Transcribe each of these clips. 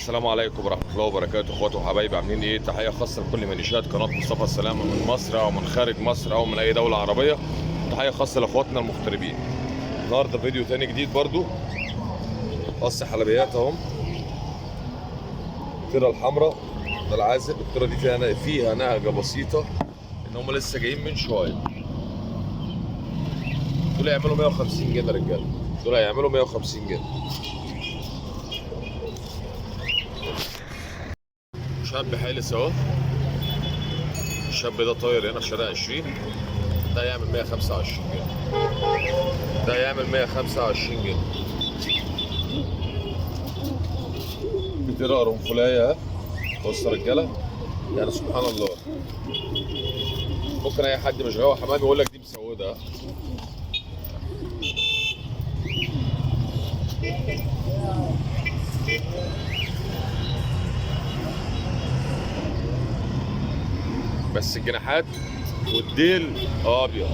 السلام عليكم ورحمة الله وبركاته، اخواتي وحبايبي، عاملين ايه؟ تحية خاصة لكل منشات قناة مصطفى السلامة من مصر او من خارج مصر او من اي دولة عربية. تحية خاصة لاخواتنا المغتربين. النهارده فيديو تاني جديد برضو، قص حلبيات اهم. الطيرة الحمراء ده العازب. الطيرة دي فيها نهجة بسيطة ان هم لسه جايين من شوية. دول هيعملوا 150 جنيه رجالة، دول هيعملوا 150 جنيه. شاب حالس اهو، الشاب ده طاير هنا في شارع 20. ده يعمل 125 جنيه، ده يعمل 125 جنيه. بتقرا قرنفلايه اهي. بص يا رجاله، يعني سبحان الله، ممكن اي حد مش غاوي حمام يقول لك دي مسوده. بس الجناحات والديل ابيض.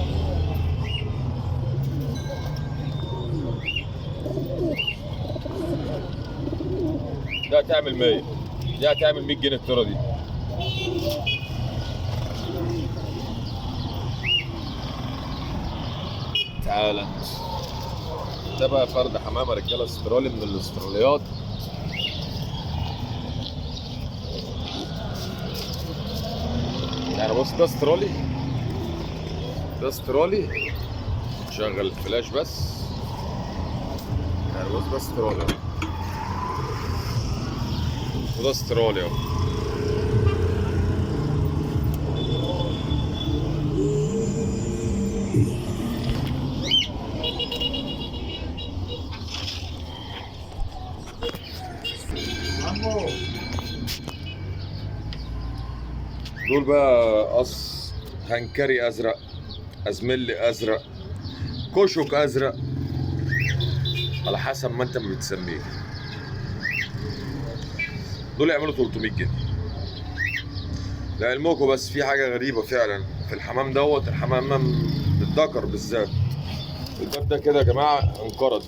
ده هتعمل 100، دي هتعمل 100 جنيه الطيره دي. تعالى انت. ده بقى فرد حمامه رجاله استرالي من الاستراليات. يعني بص، ده استرالي، ده استرالي شغل الفلاش بس. يعني بص، ده استرالي وده استرالي اهو. دول بقى قص هنكري ازرق، ازملي ازرق، كشك ازرق، على حسب ما انت ما بتسميه. دول يعملوا 300 جنيه. لعلمكم بس في حاجه غريبه فعلا في الحمام دوت، الحمام الذكر بالذات. الباب ده كده يا جماعه انقرض.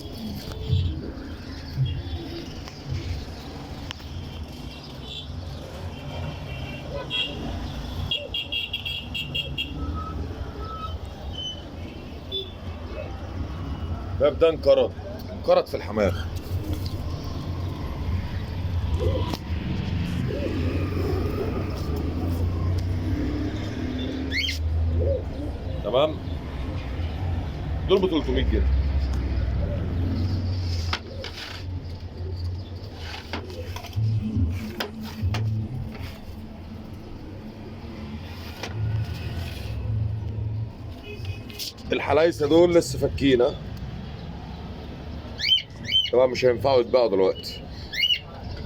الباب ده انقرض، انقرض في الحمام. تمام. دول ب 300 جنيه. الحلايسه دول لسه فكينا، طبعا مش هينفعوا يتباعوا دلوقتي.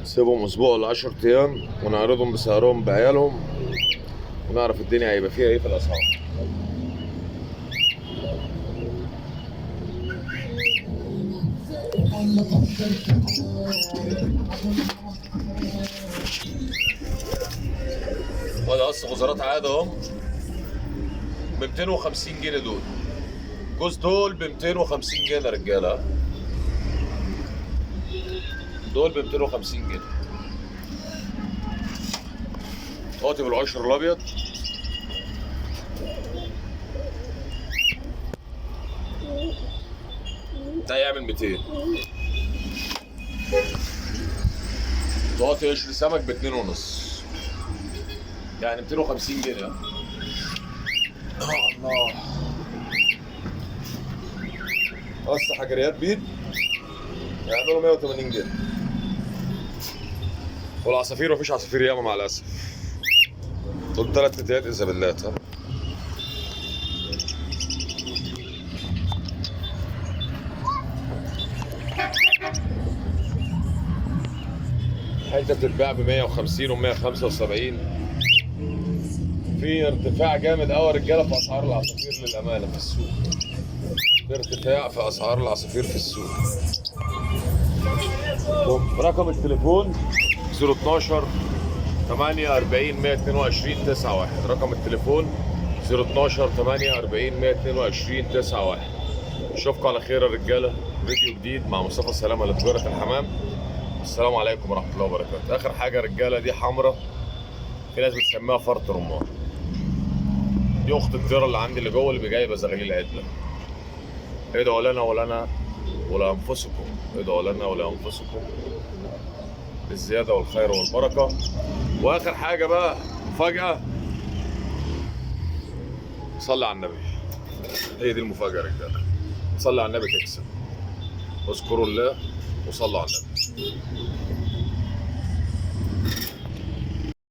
سيبهم اسبوع ل 10 ايام ونعرضهم بسعرهم بعيالهم، ونعرف الدنيا هيبقى فيها ايه في الاسعار. وده قص غزارات عادي اهو ب 250 جنيه. دول جوز دول ب 250 جنيه يا رجاله. دول ب 250 جنيه. قاطب العشر الابيض ده يعمل 200. قاطب قشر سمك ب 2 ونص، يعني 250 جنيه. الله. قص حجريات بيض يعملوا 180 جنيه. والعصافير مفيش عصافير ياما مع الاسف. دول 3 تتيات ايزابيلات. ها، حته بتتباع ب 150 و 175. في ارتفاع جامد قوي يا رجاله في اسعار العصافير للامانه في السوق. في ارتفاع في اسعار العصافير في السوق. رقم التليفون 012 48 122 91. رقم التليفون 012 48 122 91. اشوفكم على خير يا رجاله، فيديو جديد مع مصطفى السلامه لتجاره الحمام. السلام عليكم ورحمه الله وبركاته. اخر حاجه رجاله دي حمراء، في ناس بتسميها فرط رمان. دي اخت الزياره اللي عندي اللي جوه اللي جايبه زغاليل عدله. ادعوا لنا ولنا ولانفسكم، ادعوا لنا ولانفسكم بالزياده والخير والبركه. واخر حاجه بقى مفاجاه، صلي على النبي. هي دي المفاجاه يا رجاله، صلي على النبي تكسب. اذكروا الله وصلوا على النبي.